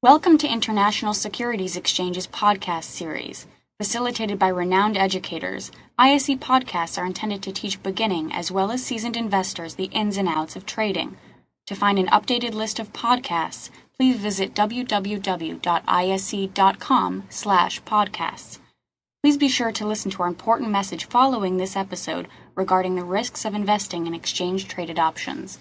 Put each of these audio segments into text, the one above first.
Welcome to International Securities Exchange's podcast series. Facilitated by renowned educators, ISE podcasts are intended to teach beginning as well as seasoned investors the ins and outs of trading. To find an updated list of podcasts, please visit www.ise.com/podcasts. Please be sure to listen to our important message following this episode regarding the risks of investing in exchange-traded options.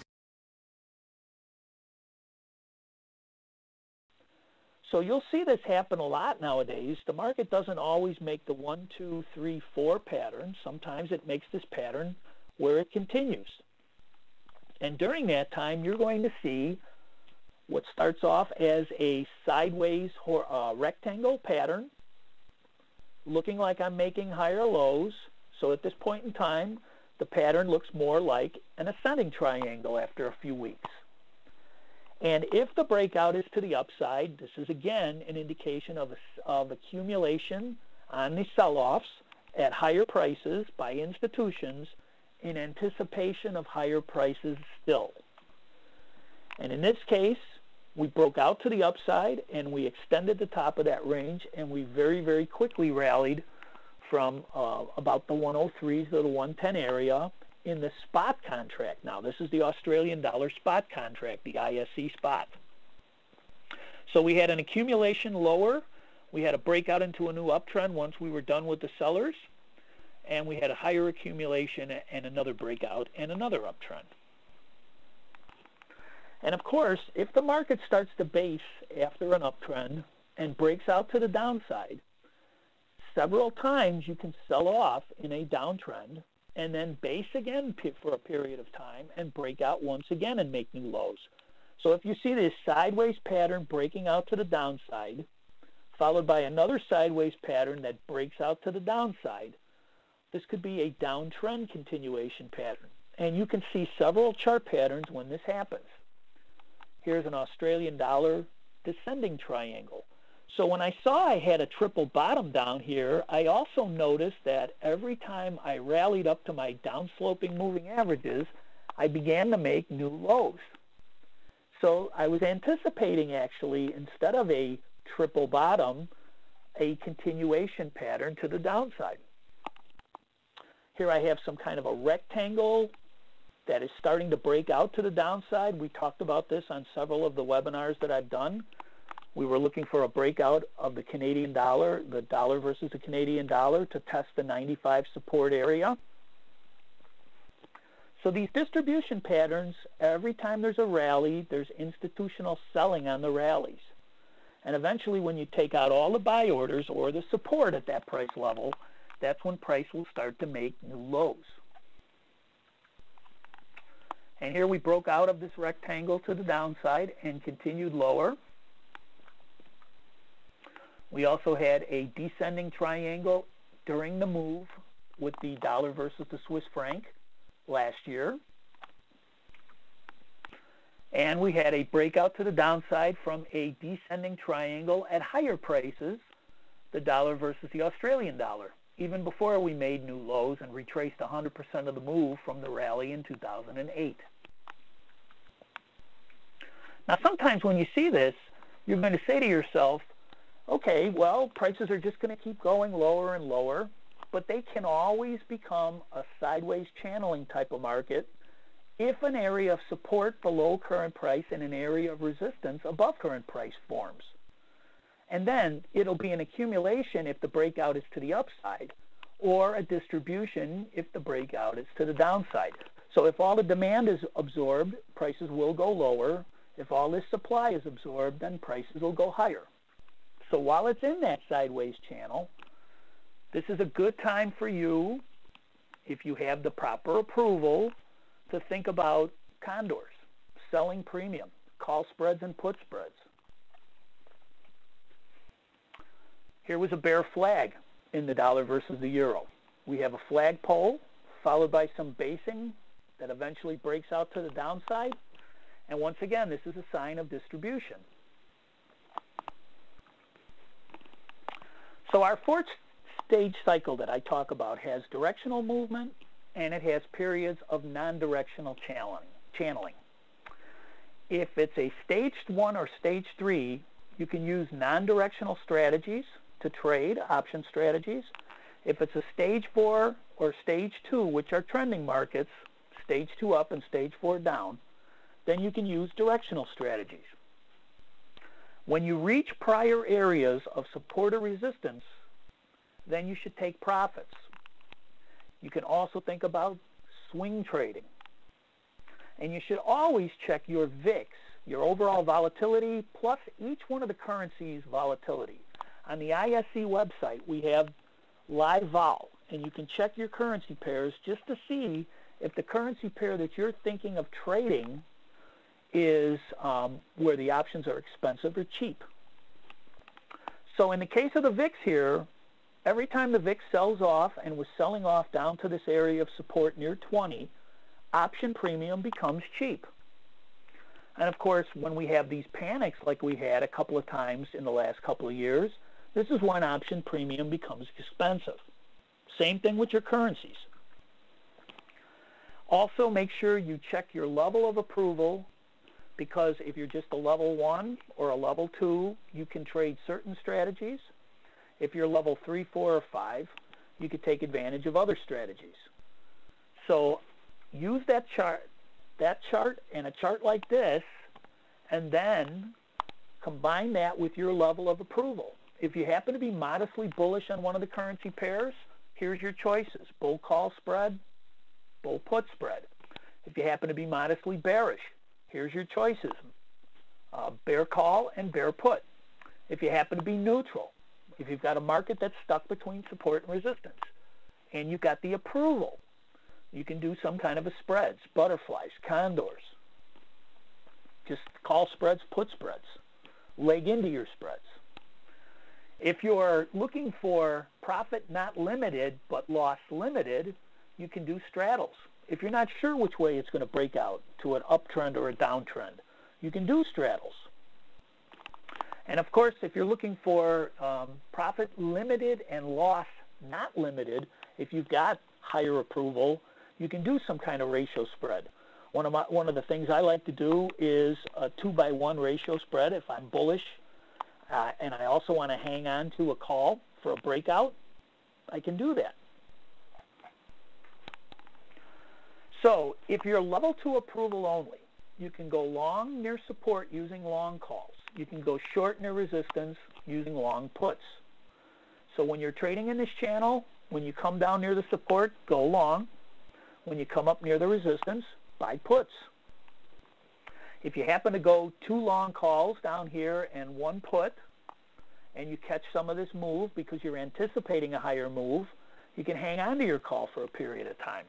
So you'll see this happen a lot nowadays. The market doesn't always make the 1, 2, 3, 4 pattern. Sometimes it makes this pattern where it continues. And during that time, you're going to see what starts off as a sideways rectangle pattern, looking like I'm making higher lows. So at this point in time, the pattern looks more like an ascending triangle after a few weeks. And if the breakout is to the upside, this is again an indication of accumulation on the sell-offs at higher prices by institutions in anticipation of higher prices still. And in this case, we broke out to the upside and we extended the top of that range, and we very, very quickly rallied from about the 103s to the 110 area in the spot contract. Now, this is the Australian dollar spot contract, the ISE spot. So we had an accumulation lower. We had a breakout into a new uptrend once we were done with the sellers. And we had a higher accumulation and another breakout and another uptrend. And of course, if the market starts to base after an uptrend and breaks out to the downside, several times you can sell off in a downtrend and then base again for a period of time and break out once again and make new lows. So if you see this sideways pattern breaking out to the downside, followed by another sideways pattern that breaks out to the downside, this could be a downtrend continuation pattern. And you can see several chart patterns when this happens. Here's an Australian dollar descending triangle. So when I saw I had a triple bottom down here, I also noticed that every time I rallied up to my downsloping moving averages, I began to make new lows. So I was anticipating, actually, instead of a triple bottom, a continuation pattern to the downside. Here I have some kind of a rectangle that is starting to break out to the downside. We talked about this on several of the webinars that I've done. We were looking for a breakout of the Canadian dollar, the dollar versus the Canadian dollar, to test the 95 support area. So these distribution patterns, every time there's a rally, there's institutional selling on the rallies. And eventually when you take out all the buy orders or the support at that price level, that's when price will start to make new lows. And here we broke out of this rectangle to the downside and continued lower. We also had a descending triangle during the move with the dollar versus the Swiss franc last year. And we had a breakout to the downside from a descending triangle at higher prices, the dollar versus the Australian dollar, even before we made new lows and retraced 100% of the move from the rally in 2008. Now, sometimes when you see this, you're going to say to yourself, okay, well, prices are just going to keep going lower and lower, but they can always become a sideways channeling type of market if an area of support below current price and an area of resistance above current price forms. And then it'll be an accumulation if the breakout is to the upside, or a distribution if the breakout is to the downside. So if all the demand is absorbed, prices will go lower. If all this supply is absorbed, then prices will go higher. So while it's in that sideways channel, this is a good time for you, if you have the proper approval, to think about condors, selling premium, call spreads and put spreads. Here was a bear flag in the dollar versus the euro. We have a flagpole followed by some basing that eventually breaks out to the downside. And once again, this is a sign of distribution. So our fourth stage cycle that I talk about has directional movement and it has periods of non-directional channeling. If it's a stage 1 or stage 3, You can use non-directional strategies to trade, option strategies. If it's a stage 4 or stage 2, which are trending markets, stage 2 up and stage 4 down, then you can use directional strategies. When you reach prior areas of support or resistance, then you should take profits. You can also think about swing trading. And you should always check your VIX, your overall volatility, plus each one of the currencies' volatility. On the ISE website, we have live vol, and you can check your currency pairs just to see if the currency pair that you're thinking of trading is where the options are expensive or cheap. So in the case of the VIX here, every time the VIX sells off and was selling off down to this area of support near 20, option premium becomes cheap. And of course, when we have these panics like we had a couple of times in the last couple of years, this is when option premium becomes expensive. Same thing with your currencies. Also, make sure you check your level of approval, because if you're just a level 1 or a level 2, you can trade certain strategies. If you're level 3, 4, or 5, you could take advantage of other strategies. So use that chart and a chart like this, and then combine that with your level of approval. If you happen to be modestly bullish on one of the currency pairs, here's your choices: bull call spread, bull put spread. If you happen to be modestly bearish, here's your choices: bear call and bear put. If you happen to be neutral, if you've got a market that's stuck between support and resistance, and you've got the approval, you can do some kind of a spreads, butterflies, condors. Just call spreads, put spreads. Leg into your spreads. If you're looking for profit not limited but loss limited, you can do straddles. If you're not sure which way it's going to break out, to an uptrend or a downtrend, you can do straddles. And of course, if you're looking for profit limited and loss not limited, if you've got higher approval, you can do some kind of ratio spread. One of the things I like to do is a 2-by-1 ratio spread. If I'm bullish and I also want to hang on to a call for a breakout, I can do that. So if you're level 2 approval only, you can go long near support using long calls. You can go short near resistance using long puts. So when you're trading in this channel, when you come down near the support, go long. When you come up near the resistance, buy puts. If you happen to go 2 long calls down here and 1 put, and you catch some of this move because you're anticipating a higher move, you can hang on to your call for a period of time.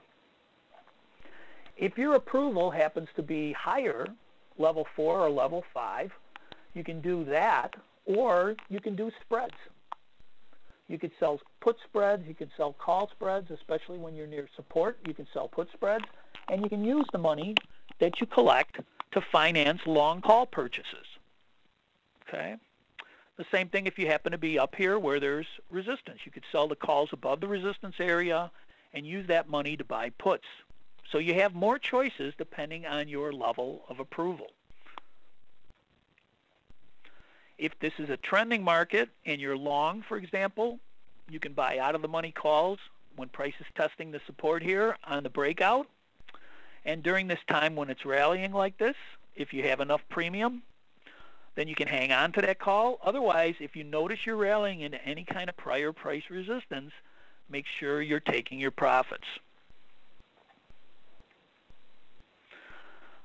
If your approval happens to be higher, level 4 or level 5, you can do that, or you can do spreads. You could sell put spreads, you can sell call spreads, especially when you're near support. You can sell put spreads, and you can use the money that you collect to finance long call purchases. Okay? The same thing if you happen to be up here where there's resistance. You could sell the calls above the resistance area and use that money to buy puts. So you have more choices depending on your level of approval. If this is a trending market and you're long, for example, you can buy out of the money calls when price is testing the support here on the breakout. And during this time when it's rallying like this, if you have enough premium, then you can hang on to that call. Otherwise, if you notice you're rallying into any kind of prior price resistance, make sure you're taking your profits.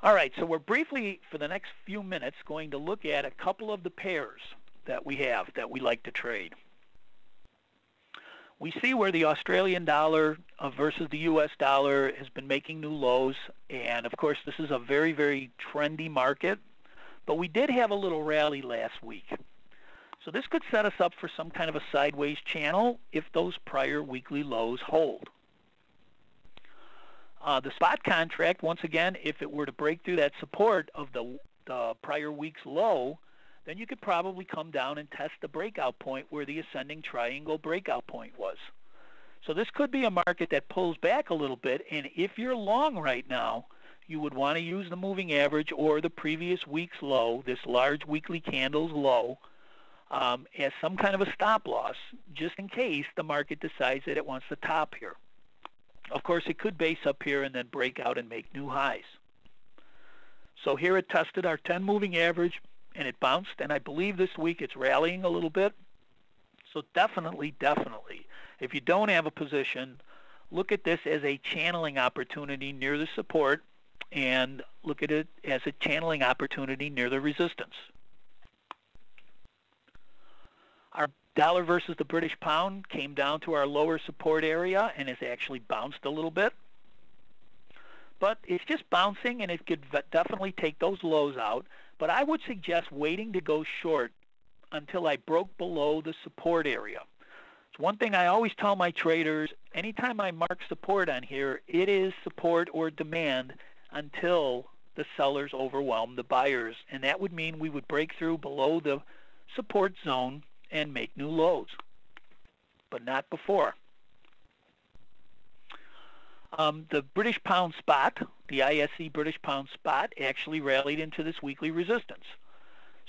All right, so we're briefly, for the next few minutes, going to look at a couple of the pairs that we have that we like to trade. We see where the Australian dollar versus the US dollar has been making new lows, and of course this is a very, very trendy market, but we did have a little rally last week. So this could set us up for some kind of a sideways channel if those prior weekly lows hold. The spot contract, once again, if it were to break through that support of the prior week's low, then you could probably come down and test the breakout point where the ascending triangle breakout point was. So this could be a market that pulls back a little bit, and if you're long right now, you would want to use the moving average or the previous week's low, this large weekly candle's low, as some kind of a stop loss, just in case the market decides that it wants to top here. Of course, it could base up here and then break out and make new highs. So here it tested our 10 moving average, and it bounced, and I believe this week it's rallying a little bit. So definitely, if you don't have a position, look at this as a channeling opportunity near the support, and look at it as a channeling opportunity near the resistance. Our dollar versus the British pound came down to our lower support area and has actually bounced a little bit. But it's just bouncing, and it could definitely take those lows out. But I would suggest waiting to go short until I broke below the support area. It's one thing I always tell my traders, anytime I mark support on here, it is support or demand until the sellers overwhelm the buyers. And that would mean we would break through below the support zone and make new lows, but not before. The British pound spot, the ISE British pound spot, actually rallied into this weekly resistance.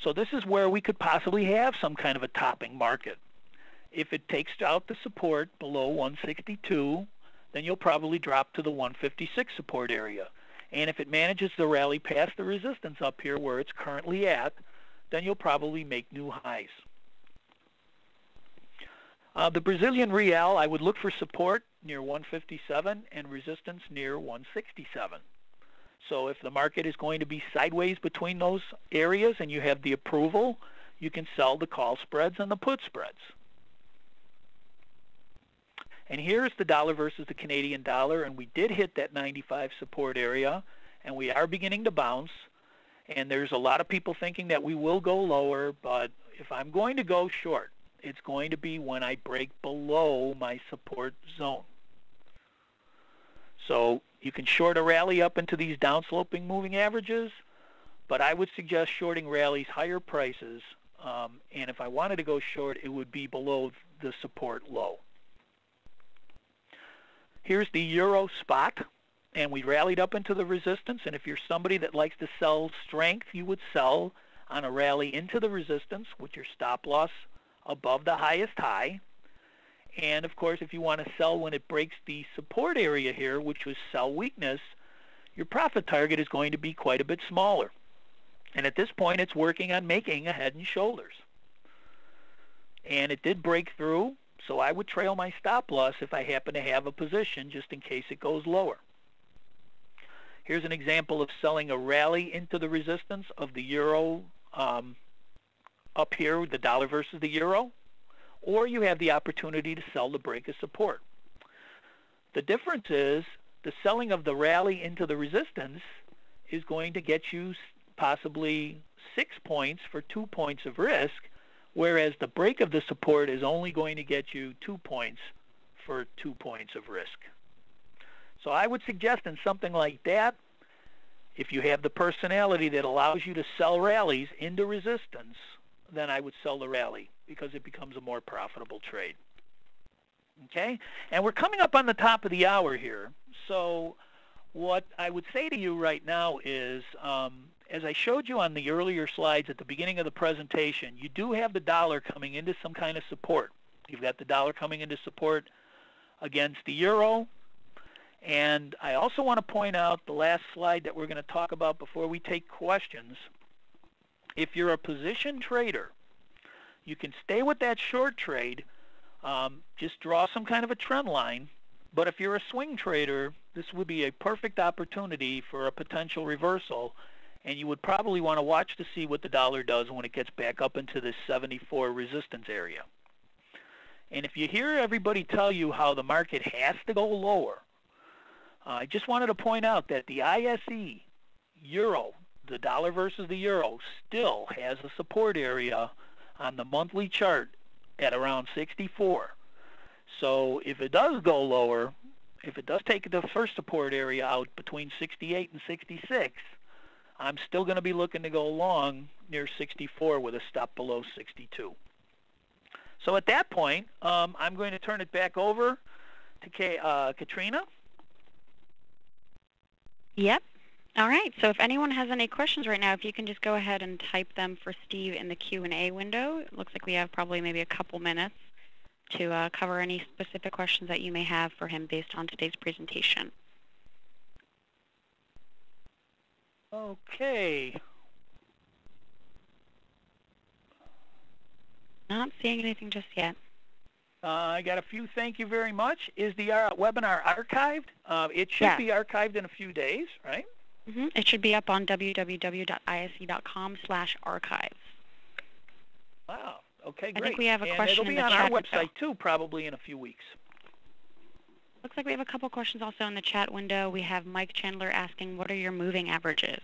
So this is where we could possibly have some kind of a topping market. If it takes out the support below 162, then you'll probably drop to the 156 support area. And if it manages to rally past the resistance up here where it's currently at, then you'll probably make new highs. The Brazilian real, I would look for support near 157 and resistance near 167. So if the market is going to be sideways between those areas and you have the approval, you can sell the call spreads and the put spreads. And here's the dollar versus the Canadian dollar, and we did hit that 95 support area, and we are beginning to bounce. And there's a lot of people thinking that we will go lower, but if I'm going to go short, it's going to be when I break below my support zone. So you can short a rally up into these downsloping moving averages, but I would suggest shorting rallies higher prices, and if I wanted to go short, it would be below the support low. Here's the euro spot, and we rallied up into the resistance, and if you're somebody that likes to sell strength, you would sell on a rally into the resistance with your stop loss above the highest high. And of course, if you want to sell when it breaks the support area here, which was sell weakness, your profit target is going to be quite a bit smaller. And at this point, it's working on making a head and shoulders. And it did break through, so I would trail my stop loss if I happen to have a position just in case it goes lower. Here's an example of selling a rally into the resistance of the euro up here, the dollar versus the euro, or you have the opportunity to sell the break of support. The difference is the selling of the rally into the resistance is going to get you possibly 6 points for 2 points of risk, whereas the break of the support is only going to get you 2 points for 2 points of risk. So I would suggest in something like that, if you have the personality that allows you to sell rallies into resistance, then I would sell the rally because it becomes a more profitable trade. Okay? And we're coming up on the top of the hour here. So what I would say to you right now is, as I showed you on the earlier slides at the beginning of the presentation, you do have the dollar coming into some kind of support. You've got the dollar coming into support against the euro. And I also want to point out the last slide that we're going to talk about before we take questions. If you're a position trader, you can stay with that short trade, just draw some kind of a trend line. But if you're a swing trader, this would be a perfect opportunity for a potential reversal, and you would probably want to watch to see what the dollar does when it gets back up into this 74 resistance area. And if you hear everybody tell you how the market has to go lower, I just wanted to point out that the ISE euro, the dollar versus the euro, still has a support area on the monthly chart at around 64. So if it does go lower, if it does take the first support area out between 68 and 66, I'm still going to be looking to go long near 64 with a stop below 62. So at that point, I'm going to turn it back over to Katrina. Yep. All right, so if anyone has any questions right now, if you can just go ahead and type them for Steve in the Q&A window. It looks like we have probably maybe a couple minutes to cover any specific questions that you may have for him based on today's presentation. Okay. Not seeing anything just yet. I got a few. Thank you very much. Is the webinar archived? It should be archived in a few days, right? Mm-hmm. It should be up on www.ise.com/archives. Wow. Okay, great. I think we have a question in the chat. And it'll be on our website, too, probably in a few weeks. Looks like we have a couple questions also in the chat window. We have Mike Chandler asking, what are your moving averages?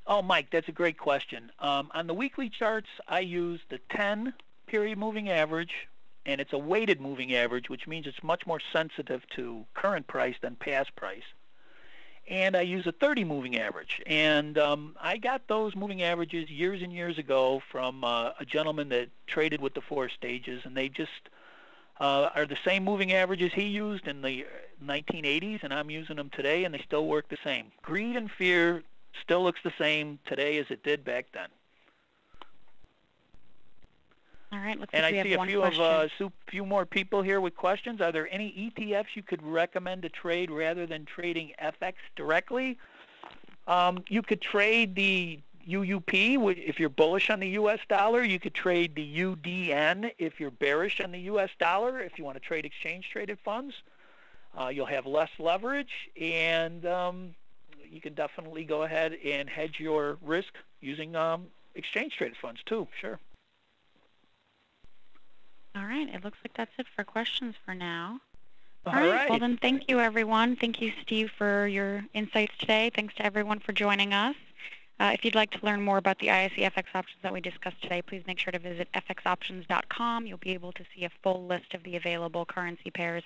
Oh, Mike, that's a great question. On the weekly charts, I use the 10-period moving average, and it's a weighted moving average, which means it's much more sensitive to current price than past price. And I use a 30 moving average. And I got those moving averages years and years ago from a gentleman that traded with the 4 stages, and they just are the same moving averages he used in the 1980s, and I'm using them today, and they still work the same. Greed and fear still looks the same today as it did back then. All right, looks and like we I see have a few more people here with questions. Are there any ETFs you could recommend to trade rather than trading FX directly? You could trade the UUP if you're bullish on the U.S. dollar. You could trade the UDN if you're bearish on the U.S. dollar. If you want to trade exchange-traded funds, you'll have less leverage, and you can definitely go ahead and hedge your risk using exchange-traded funds too. Sure. All right, it looks like that's it for questions for now. All right. Well, then thank you, everyone. Thank you, Steve, for your insights today. Thanks to everyone for joining us. If you'd like to learn more about the ISE FX options that we discussed today, please make sure to visit fxoptions.com. You'll be able to see a full list of the available currency pairs,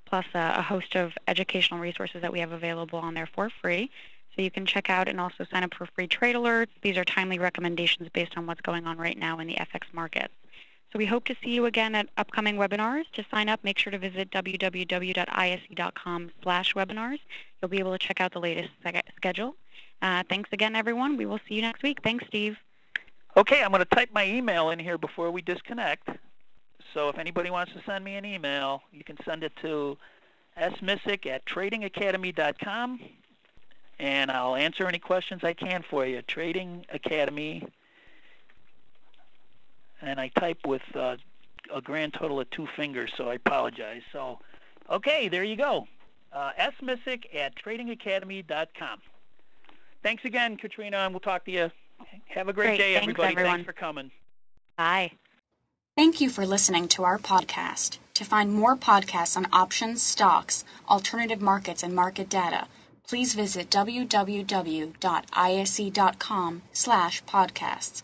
plus a host of educational resources that we have available on there for free. So you can check out and also sign up for free trade alerts. These are timely recommendations based on what's going on right now in the FX markets. So we hope to see you again at upcoming webinars. To sign up, make sure to visit www.ise.com/webinars. You'll be able to check out the latest schedule. Thanks again, everyone. We will see you next week. Thanks, Steve. Okay, I'm going to type my email in here before we disconnect. So if anybody wants to send me an email, you can send it to smisic@tradingacademy.com, and I'll answer any questions I can for you. Trading Academy. And I type with a grand total of 2 fingers, so I apologize. So, okay, there you go. smisic@tradingacademy.com. Thanks again, Katrina, and we'll talk to you. Have a great day, everybody. Everyone. Thanks for coming. Bye. Thank you for listening to our podcast. To find more podcasts on options, stocks, alternative markets, and market data, please visit www.ise.com/podcasts.